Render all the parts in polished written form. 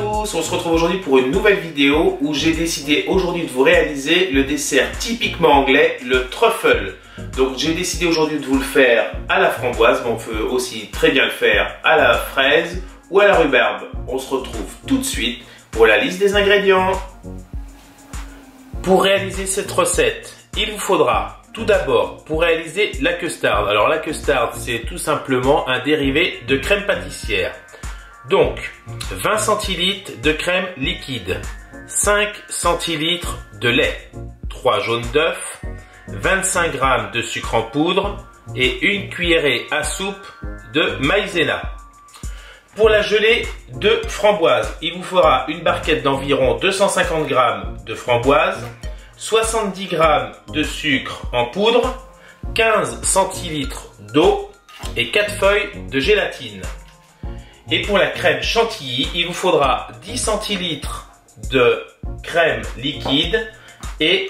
tous, on se retrouve aujourd'hui pour une nouvelle vidéo où j'ai décidé aujourd'hui de vous réaliser le dessert typiquement anglais, le truffle. Donc j'ai décidé aujourd'hui de vous le faire à la framboise, mais on peut aussi très bien le faire à la fraise ou à la rhubarbe. On se retrouve tout de suite pour la liste des ingrédients. Pour réaliser cette recette, il vous faudra tout d'abord pour réaliser la custard. Alors la custard, c'est tout simplement un dérivé de crème pâtissière. Donc 20 centilitres de crème liquide, 5 centilitres de lait, 3 jaunes d'œufs, 25 g de sucre en poudre et une cuillerée à soupe de maïzena. Pour la gelée de framboise, il vous faudra une barquette d'environ 250 g de framboise, 70 g de sucre en poudre, 15 centilitres d'eau et 4 feuilles de gélatine. Et pour la crème chantilly, il vous faudra 10 centilitres de crème liquide et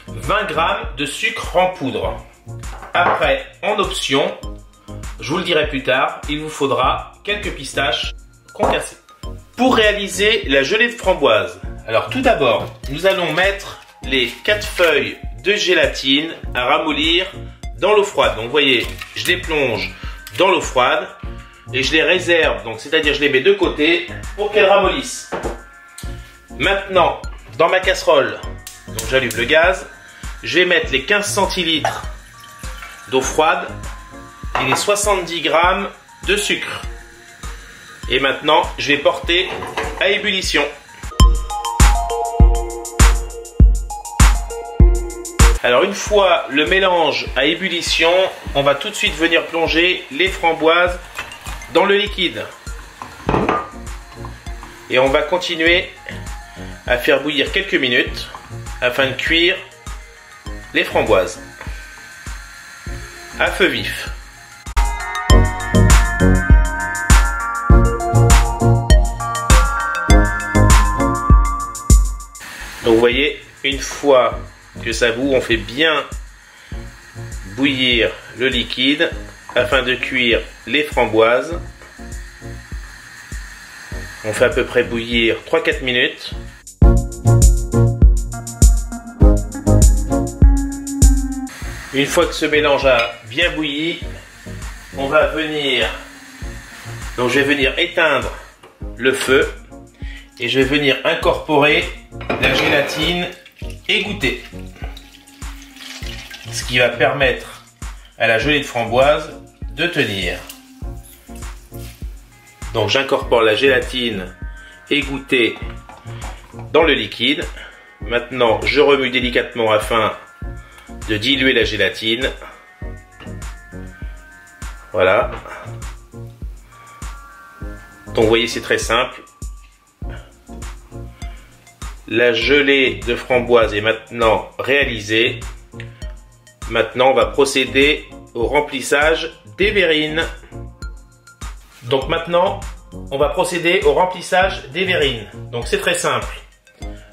20 g de sucre en poudre. Après, en option, je vous le dirai plus tard, il vous faudra quelques pistaches concassées. Pour réaliser la gelée de framboise, alors tout d'abord, nous allons mettre les 4 feuilles de gélatine à ramollir dans l'eau froide. Donc vous voyez, je les plonge dans l'eau froide et je les réserve, donc c'est-à-dire je les mets de côté pour qu'elles ramollissent. Maintenant, dans ma casserole, donc j'allume le gaz, je vais mettre les 15 centilitres d'eau froide et les 70 g de sucre. Et maintenant, je vais porter à ébullition. Alors une fois le mélange à ébullition, on va tout de suite venir plonger les framboises dans le liquide. Et on va continuer à faire bouillir quelques minutes afin de cuire les framboises à feu vif. Donc vous voyez, une fois que ça bout, on fait bien bouillir le liquide afin de cuire les framboises. On fait à peu près bouillir 3-4 minutes. Une fois que ce mélange a bien bouilli, on va venir, donc je vais venir éteindre le feu et je vais venir incorporer la gélatine égouttée. Ce qui va permettre à la gelée de framboise de tenir. Donc j'incorpore la gélatine égouttée dans le liquide. Maintenant je remue délicatement afin de diluer la gélatine. Voilà. Donc vous voyez, c'est très simple. La gelée de framboise est maintenant réalisée. Maintenant, on va procéder au remplissage des verrines. Donc maintenant, on va procéder au remplissage des verrines. Donc c'est très simple.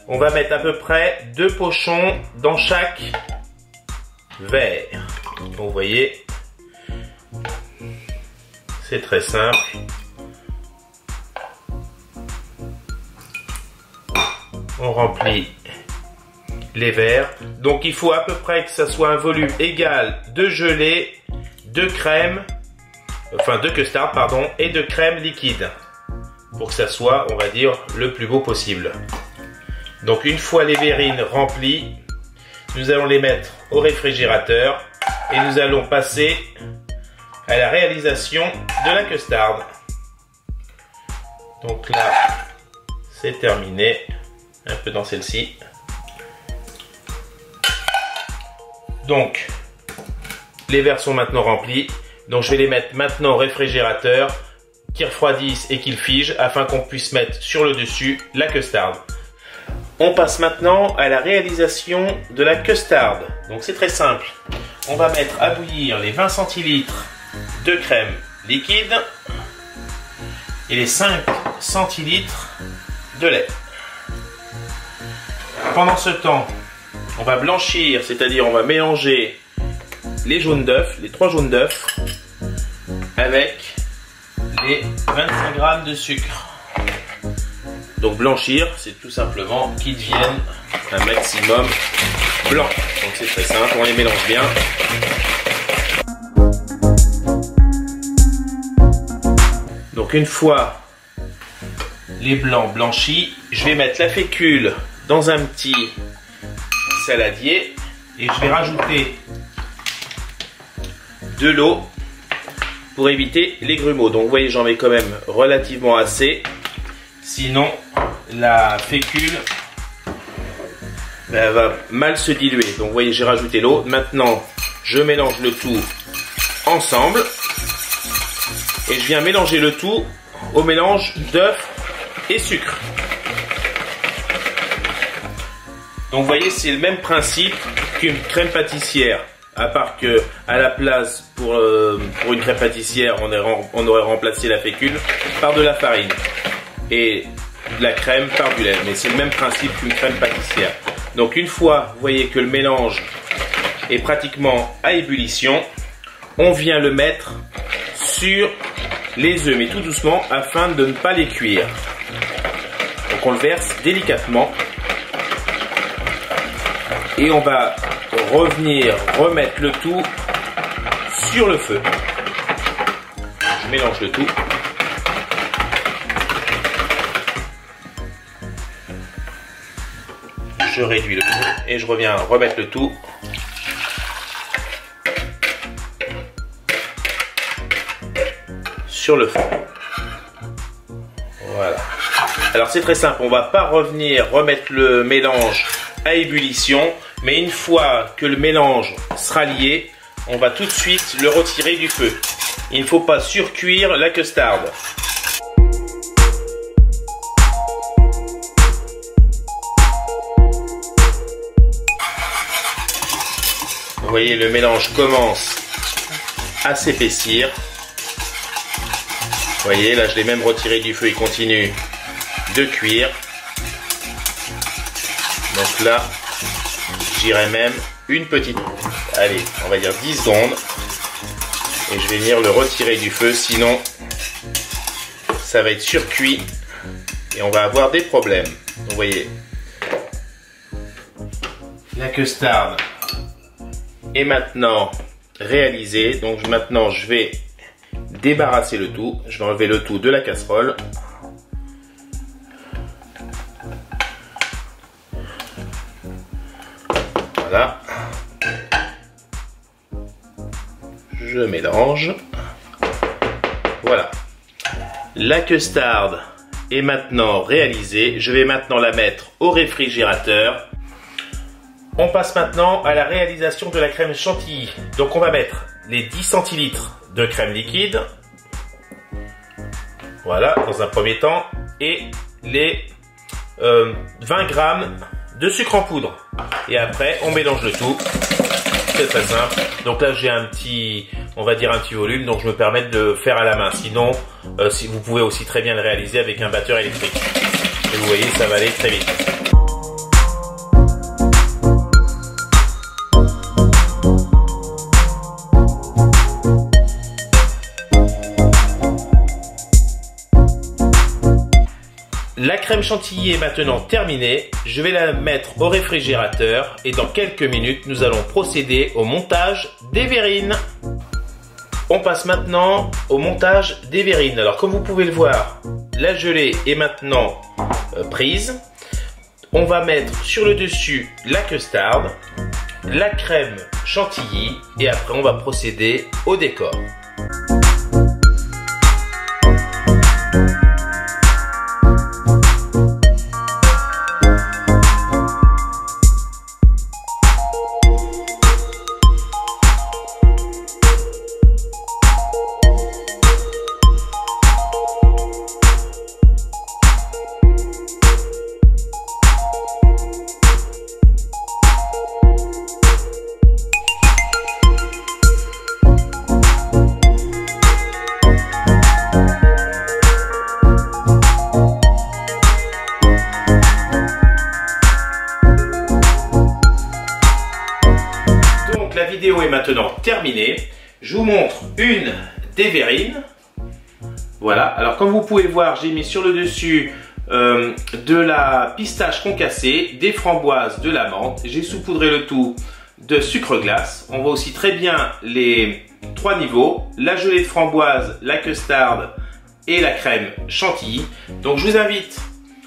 On va mettre à peu près 2 pochons dans chaque verre. Donc vous voyez, c'est très simple. On remplit les verres. Donc il faut à peu près que ça soit un volume égal de gelée, de crème, enfin de custard pardon, et de crème liquide. Pour que ça soit, on va dire, le plus beau possible. Donc une fois les verrines remplies, nous allons les mettre au réfrigérateur et nous allons passer à la réalisation de la custard. Donc là, c'est terminé. Un peu dans celle-ci. Donc, les verres sont maintenant remplis. Donc, je vais les mettre maintenant au réfrigérateur, qu'ils refroidissent et qu'ils figent afin qu'on puisse mettre sur le dessus la custard. On passe maintenant à la réalisation de la custard. Donc, c'est très simple. On va mettre à bouillir les 20 centilitres de crème liquide et les 5 centilitres de lait. Pendant ce temps, on va blanchir, c'est-à-dire on va mélanger les jaunes d'œufs, les 3 jaunes d'œufs, avec les 25 g de sucre. Donc blanchir, c'est tout simplement qu'ils deviennent un maximum blanc. Donc c'est très simple, on les mélange bien. Donc une fois les blancs blanchis, je vais mettre la fécule dans un petit saladier et je vais rajouter de l'eau pour éviter les grumeaux. Donc vous voyez, j'en mets quand même relativement assez, sinon la fécule elle va mal se diluer. Donc vous voyez, j'ai rajouté l'eau. Maintenant je mélange le tout ensemble et je viens mélanger le tout au mélange d'œufs et sucre. Donc vous voyez, c'est le même principe qu'une crème pâtissière, à part que à la place pour une crème pâtissière on aurait remplacé la fécule par de la farine et de la crème par du lait, mais c'est le même principe qu'une crème pâtissière. Donc une fois vous voyez que le mélange est pratiquement à ébullition, on vient le mettre sur les œufs, mais tout doucement afin de ne pas les cuire. Donc on le verse délicatement et on va revenir remettre le tout sur le feu. Je mélange le tout. Je réduis le feu et je reviens remettre le tout sur le feu. Voilà. Alors c'est très simple, on va pas revenir remettre le mélange à ébullition, mais une fois que le mélange sera lié, on va tout de suite le retirer du feu. Il ne faut pas surcuire la custard. Vous voyez, le mélange commence à s'épaissir. Vous voyez, là je l'ai même retiré du feu, il continue de cuire. Donc là, j'irai même une petite, allez, on va dire 10 secondes. Et je vais venir le retirer du feu, sinon ça va être surcuit et on va avoir des problèmes. Donc vous voyez, la custard est maintenant réalisée. Donc maintenant je vais débarrasser le tout. Je vais enlever le tout de la casserole. Voilà. Je mélange. Voilà. La custard est maintenant réalisée. Je vais maintenant la mettre au réfrigérateur. On passe maintenant à la réalisation de la crème chantilly. Donc on va mettre les 10 centilitres de crème liquide. Voilà, dans un premier temps. Et les 20 grammes de sucre en poudre. Et après, on mélange le tout. C'est très simple. Donc là, j'ai un petit, on va dire un petit volume. Donc je me permets de faire à la main. Sinon, si vous pouvez aussi très bien le réaliser avec un batteur électrique. Et vous voyez, ça va aller très vite. La crème chantilly est maintenant terminée, je vais la mettre au réfrigérateur et dans quelques minutes nous allons procéder au montage des verrines. On passe maintenant au montage des verrines. Alors comme vous pouvez le voir, la gelée est maintenant prise. On va mettre sur le dessus la custard, la crème chantilly et après on va procéder au décor. La vidéo est maintenant terminée. Je vous montre une des verrines. Voilà, alors comme vous pouvez le voir, j'ai mis sur le dessus de la pistache concassée, des framboises, de la menthe. J'ai saupoudré le tout de sucre glace. On voit aussi très bien les 3 niveaux, la gelée de framboise, la custard et la crème chantilly. Donc je vous invite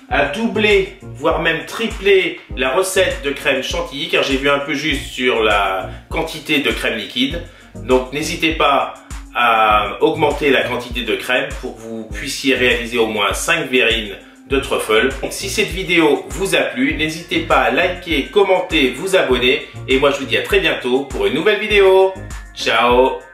à doubler, voire même tripler la recette de crème chantilly, car j'ai vu un peu juste sur la quantité de crème liquide. Donc n'hésitez pas à augmenter la quantité de crème pour que vous puissiez réaliser au moins 5 verrines de truffles. Donc, si cette vidéo vous a plu, n'hésitez pas à liker, commenter, vous abonner. Et moi je vous dis à très bientôt pour une nouvelle vidéo. Ciao!